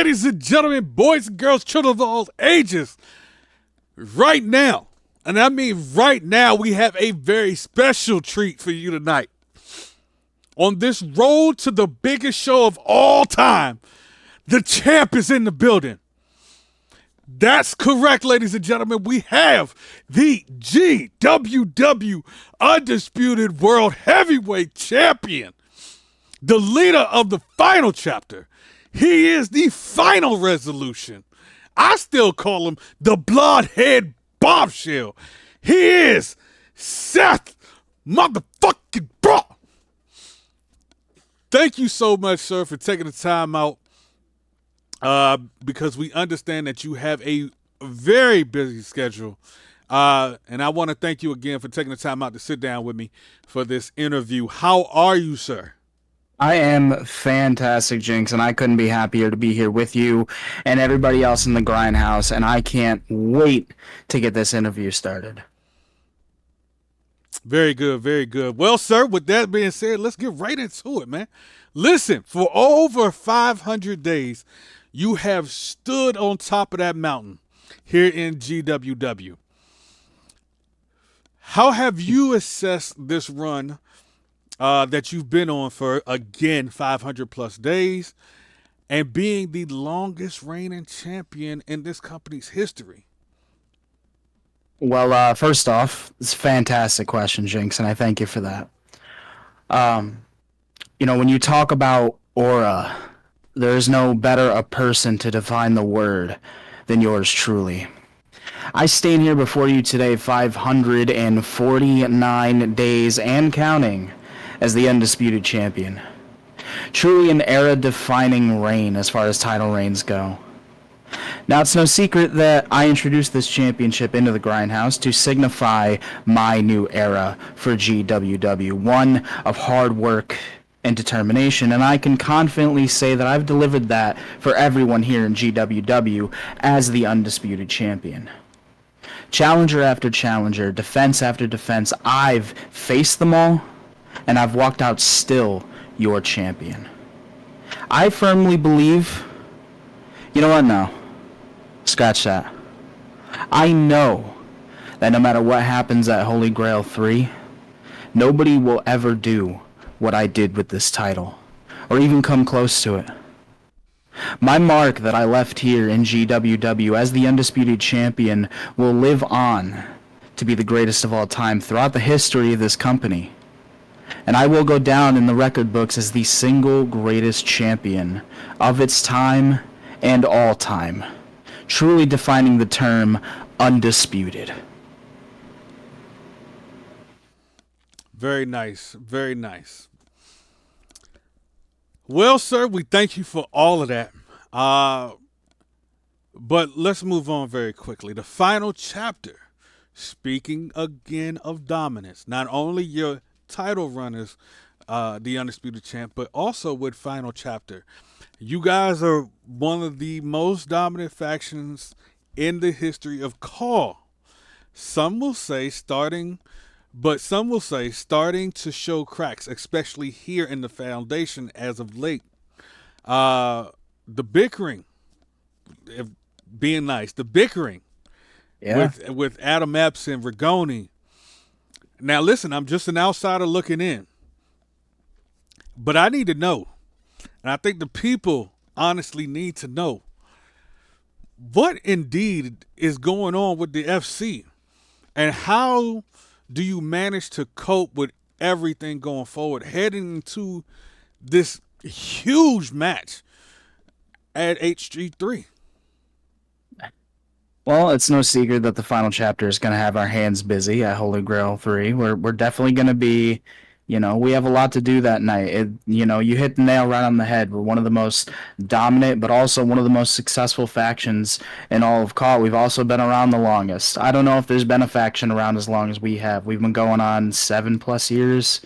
ladies and gentlemen, boys and girls, children of all ages, right now, and I mean right now, we have a very special treat for you tonight. On this road to the biggest show of all time, the champ is in the building. That's correct, ladies and gentlemen. We have the GWW Undisputed World Heavyweight Champion, the leader of the final chapter. He is the final resolution. I still call him the Bloodhead Bombshell. He is Seth motherfucking Brault. Thank you so much, sir, for taking the time out because we understand that you have a very busy schedule. And I want to thank you again for taking the time out to sit down with me for this interview. How are you, sir? I am fantastic, Jinx, and I couldn't be happier to be here with you and everybody else in the Grindhouse, and I can't wait to get this interview started. Very good, very good. Well, sir, with that being said, let's get right into it, man. Listen, for over 500 days, you have stood on top of that mountain here in GWW. How have you assessed this run that you've been on for, again, 500 plus days and being the longest reigning champion in this company's history? Well, first off, it's a fantastic question, Jinx, and I thank you for that. When you talk about aura, there is no better a person to define the word than yours truly. I stand here before you today 549 days and counting as the undisputed champion. Truly an era-defining reign as far as title reigns go. Now, it's no secret that I introduced this championship into the Grindhouse to signify my new era for GWW, one of hard work and determination, and I can confidently say that I've delivered that for everyone here in GWW as the undisputed champion. Challenger after challenger, defense after defense, I've faced them all, and I've walked out still your champion. I firmly believe, you know what, no, scratch that. I know that no matter what happens at Holy Grail 3, nobody will ever do what I did with this title, or even come close to it. My mark that I left here in GWW as the undisputed champion will live on to be the greatest of all time throughout the history of this company. And I will go down in the record books as the single greatest champion of its time and all time, truly defining the term undisputed. Very nice, very nice. Well, sir, we thank you for all of that. But let's move on very quickly. The final chapter, speaking again of dominance, not only your title runners, the undisputed champ, but also with final chapter. You guys are one of the most dominant factions in the history of Call. Some will say starting to show cracks, especially here in the foundation as of late. The bickering, if being nice, the bickering with Adam Epps and Rigoni. Now, listen, I'm just an outsider looking in, but I need to know, and I think the people honestly need to know, what indeed is going on with the FC, and how do you manage to cope with everything going forward, heading into this huge match at HG3? Well, it's no secret that the final chapter is going to have our hands busy at Holy Grail 3. We're definitely going to be, we have a lot to do that night. You hit the nail right on the head. We're one of the most dominant, but also one of the most successful factions in all of CAW. We've also been around the longest. I don't know if there's been a faction around as long as we have. We've been going on 7+ years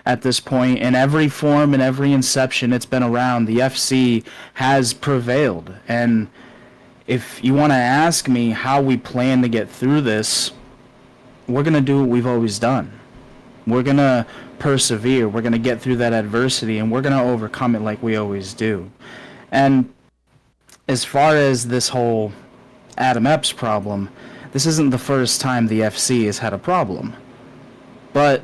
at this point. In every form, in every inception, it's been around. The FC has prevailed, and if you want to ask me how we plan to get through this, we're going to do what we've always done. We're going to persevere. We're going to get through that adversity, and we're going to overcome it like we always do. And as far as this whole Adam Epps problem, this isn't the first time the FC has had a problem. But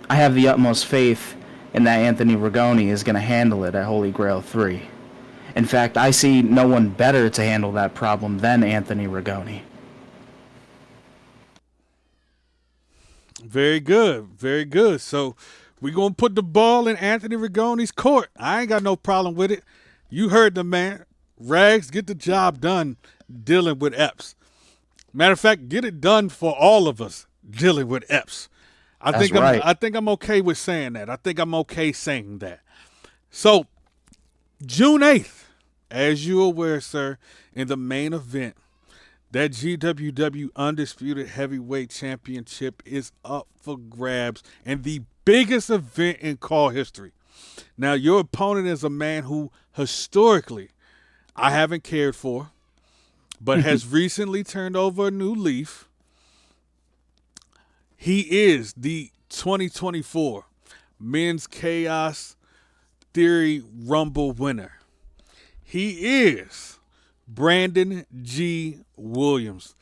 I have the utmost faith in that Anthony Rigoni is going to handle it at Holy Grail 3. In fact, I see no one better to handle that problem than Anthony Rigoni. Very good. Very good. So we're going to put the ball in Anthony Rigoni's court. I ain't got no problem with it. You heard the man. Rags, get the job done dealing with Epps. Matter of fact, get it done for all of us dealing with Epps. I think I'm okay with saying that. I think I'm okay saying that. So June 8th, as you're aware, sir, in the main event, that GWW Undisputed Heavyweight Championship is up for grabs and the biggest event in call history. Now, your opponent is a man who historically I haven't cared for, but has recently turned over a new leaf. He is the 2024 Men's Chaos Theory Rumble winner. He is Brandon G. Williams.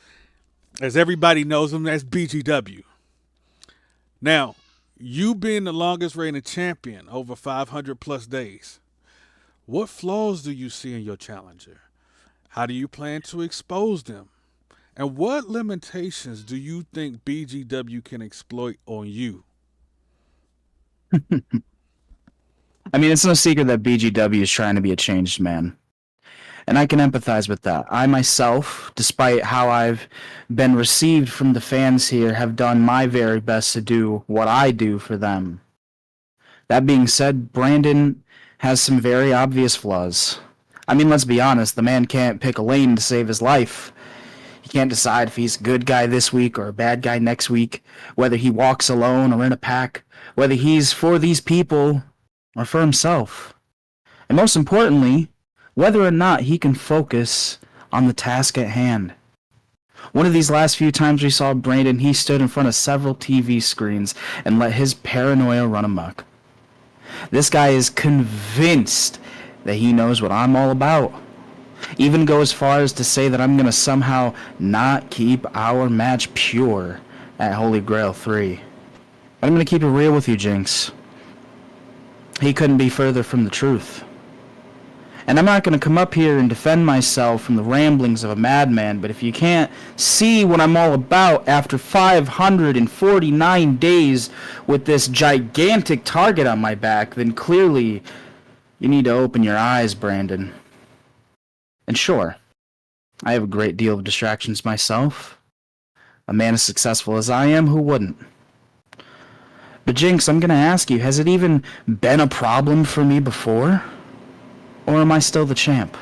As everybody knows him, that's BGW. Now, you being the longest reigning champion over 500 plus days, what flaws do you see in your challenger? How do you plan to expose them? And what limitations do you think BGW can exploit on you? I mean, it's no secret that BGW is trying to be a changed man. And I can empathize with that. I myself, despite how I've been received from the fans here, have done my very best to do what I do for them. That being said, Brandon has some very obvious flaws. I mean, let's be honest, the man can't pick a lane to save his life. He can't decide if he's a good guy this week or a bad guy next week, whether he walks alone or in a pack, whether he's for these people or for himself. And most importantly, whether or not he can focus on the task at hand. One of these last few times we saw Brandon, he stood in front of several TV screens and let his paranoia run amok. This guy is convinced that he knows what I'm all about. Even go as far as to say that I'm going to somehow not keep our match pure at Holy Grail 3. But I'm going to keep it real with you, Jinx. He couldn't be further from the truth. And I'm not going to come up here and defend myself from the ramblings of a madman, but if you can't see what I'm all about after 549 days with this gigantic target on my back, then clearly you need to open your eyes, Brandon. And sure, I have a great deal of distractions myself. A man as successful as I am, who wouldn't? But Jinx, I'm going to ask you, has it even been a problem for me before? Or am I still the champ?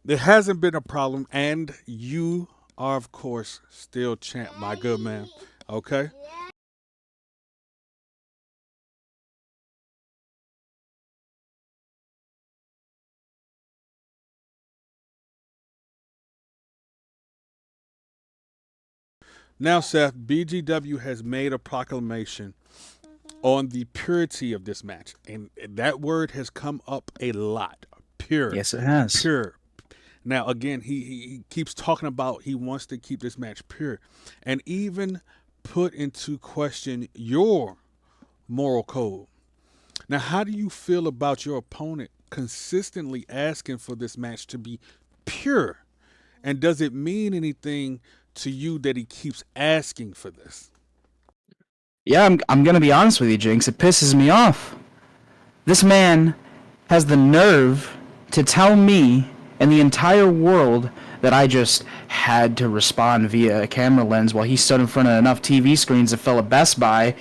There hasn't been a problem, and you are, of course, still champ, my good man. Okay? Now, Seth, BGW has made a proclamation on the purity of this match. And that word has come up a lot. Pure. Yes, it has. Pure. Now, again, he keeps talking about he wants to keep this match pure and even put into question your moral code. Now, how do you feel about your opponent consistently asking for this match to be pure? And does it mean anything to you that he keeps asking for this? Yeah, I'm going to be honest with you, Jinx. It pisses me off. This man has the nerve to tell me and the entire world that I just had to respond via a camera lens while he stood in front of enough TV screens that fell at Best Buy.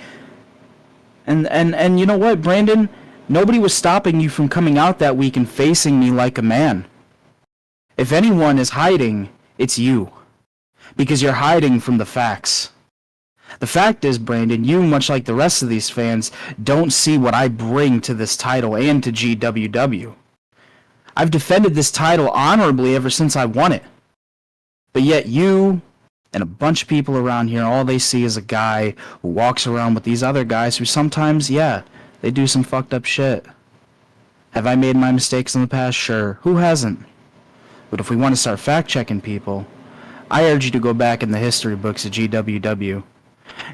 And you know what, Brandon? Nobody was stopping you from coming out that week and facing me like a man. If anyone is hiding, it's you. Because you're hiding from the facts. The fact is, Brandon, you, much like the rest of these fans, don't see what I bring to this title and to GWW. I've defended this title honorably ever since I won it. But yet you and a bunch of people around here, all they see is a guy who walks around with these other guys who sometimes, yeah, they do some fucked up shit. Have I made my mistakes in the past? Sure. Who hasn't? But if we want to start fact-checking people, I urge you to go back in the history books of GWW.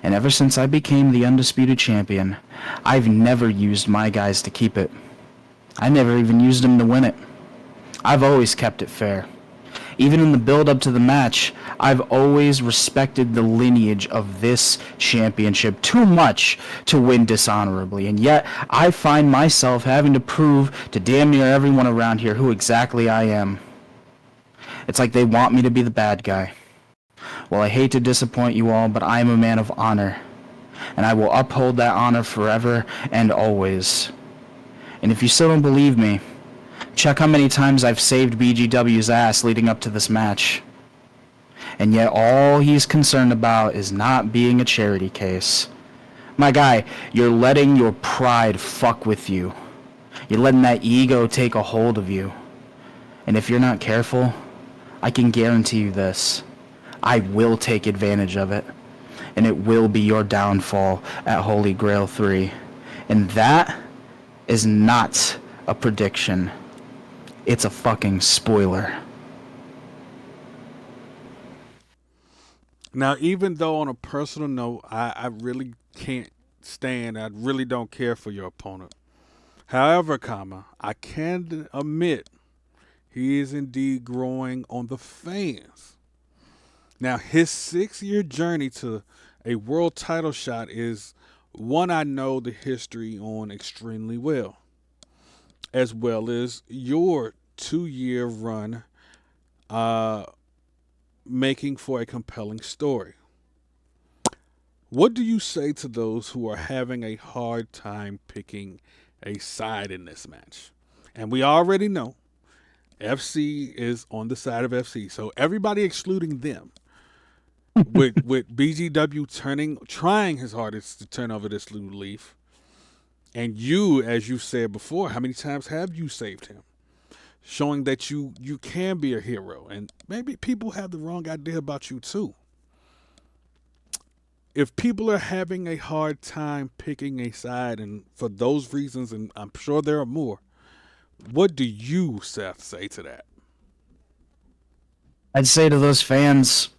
And ever since I became the undisputed champion, I've never used my guys to keep it. I never even used them to win it. I've always kept it fair. Even in the build-up to the match, I've always respected the lineage of this championship too much to win dishonorably, and yet I find myself having to prove to damn near everyone around here who exactly I am. It's like they want me to be the bad guy. Well, I hate to disappoint you all, but I am a man of honor, and I will uphold that honor forever and always. And if you still don't believe me, check how many times I've saved BGW's ass leading up to this match. And yet all he's concerned about is not being a charity case. My guy, you're letting your pride fuck with you. You're letting that ego take a hold of you. And if you're not careful, I can guarantee you this. I will take advantage of it. And it will be your downfall at Holy Grail 3. And that is not a prediction. It's a fucking spoiler. Now, even though on a personal note, I really can't stand, I really don't care for your opponent. However, I can admit he is indeed growing on the fans. Now, his 6-year journey to a world title shot is one I know the history on extremely well as your 2-year run making for a compelling story. What do you say to those who are having a hard time picking a side in this match? And we already know FC is on the side of FC, so everybody excluding them. with BGW trying his hardest to turn over this new leaf, and you, as you said before, how many times have you saved him? Showing that you can be a hero, and maybe people have the wrong idea about you too. If people are having a hard time picking a side, and for those reasons, and I'm sure there are more, what do you, Seth, say to that? I'd say to those fans,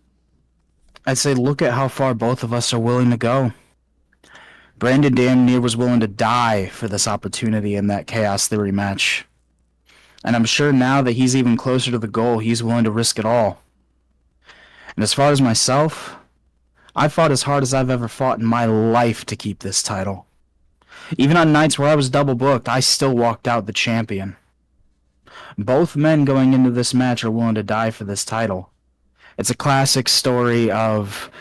I'd say look at how far both of us are willing to go. Brandon damn near was willing to die for this opportunity in that Chaos Theory match. And I'm sure now that he's even closer to the goal, he's willing to risk it all. And as far as myself, I fought as hard as I've ever fought in my life to keep this title. Even on nights where I was double booked, I still walked out the champion. Both men going into this match are willing to die for this title. It's a classic story of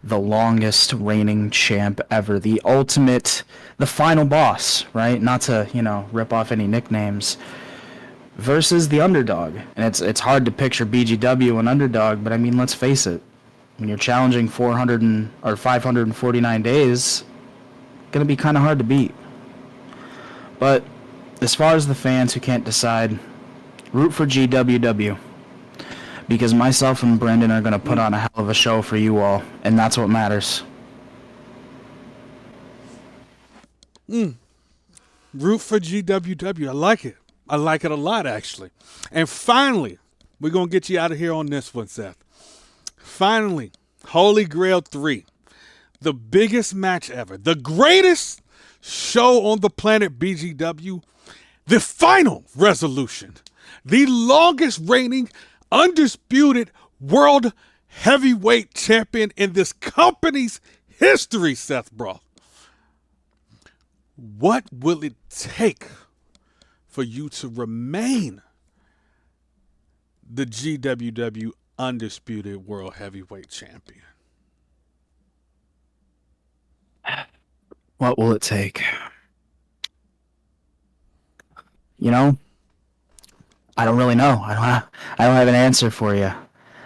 the longest reigning champ ever, the ultimate, the final boss, right? Not to, rip off any nicknames, versus the underdog. And it's hard to picture BGW an underdog, but I mean, let's face it. When you're challenging 549 days, it's gonna be kind of hard to beat. But as far as the fans who can't decide, root for GWW. Because myself and Brendan are going to put on a hell of a show for you all, and that's what matters. Root for GWW. I like it. I like it a lot, actually. And finally, we're going to get you out of here on this one, Seth. Finally, Holy Grail 3. The biggest match ever. The greatest show on the planet, BGW. The final resolution. The longest reigning undisputed world heavyweight champion in this company's history, Seth Brault. What will it take for you to remain the GWW undisputed world heavyweight champion? What will it take? I don't really know. I don't have an answer for you.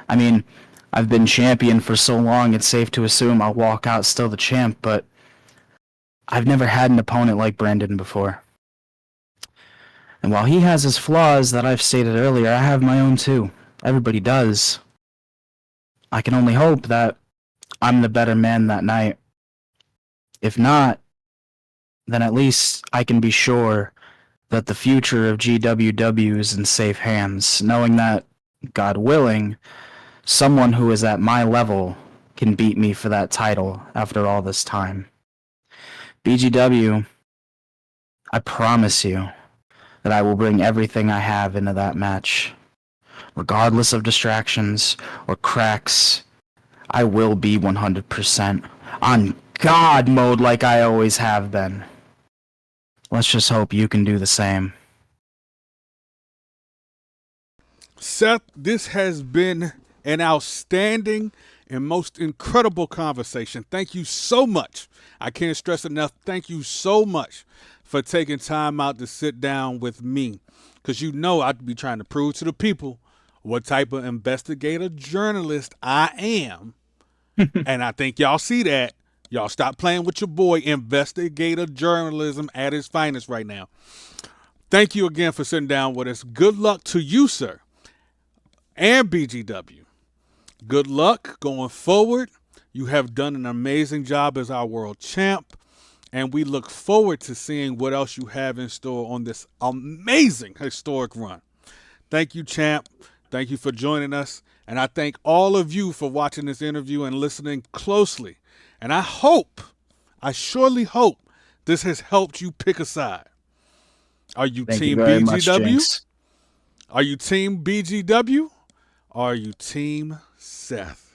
I mean, I've been champion for so long, it's safe to assume I'll walk out still the champ, but I've never had an opponent like Brandon before. And while he has his flaws that I've stated earlier, I have my own too. Everybody does. I can only hope that I'm the better man that night. If not, then at least I can be sure that the future of GWW is in safe hands, knowing that, God willing, someone who is at my level can beat me for that title after all this time. BGW, I promise you that I will bring everything I have into that match. Regardless of distractions or cracks, I will be 100% on God mode like I always have been. Let's just hope you can do the same. Seth, this has been an outstanding and most incredible conversation. Thank you so much. I can't stress enough. Thank you so much for taking time out to sit down with me. Because you know I'd be trying to prove to the people what type of investigative journalist I am. And I think y'all see that. Y'all stop playing with your boy. Investigative journalism at its finest right now. Thank you again for sitting down with us. Good luck to you, sir, and BGW. Good luck going forward. You have done an amazing job as our world champ, and we look forward to seeing what else you have in store on this amazing historic run. Thank you, champ. Thank you for joining us, and I thank all of you for watching this interview and listening closely. And I surely hope this has helped you pick a side. Are you Thank you team very much, BGW? Jinx. Are you team BGW? Or are you team Seth?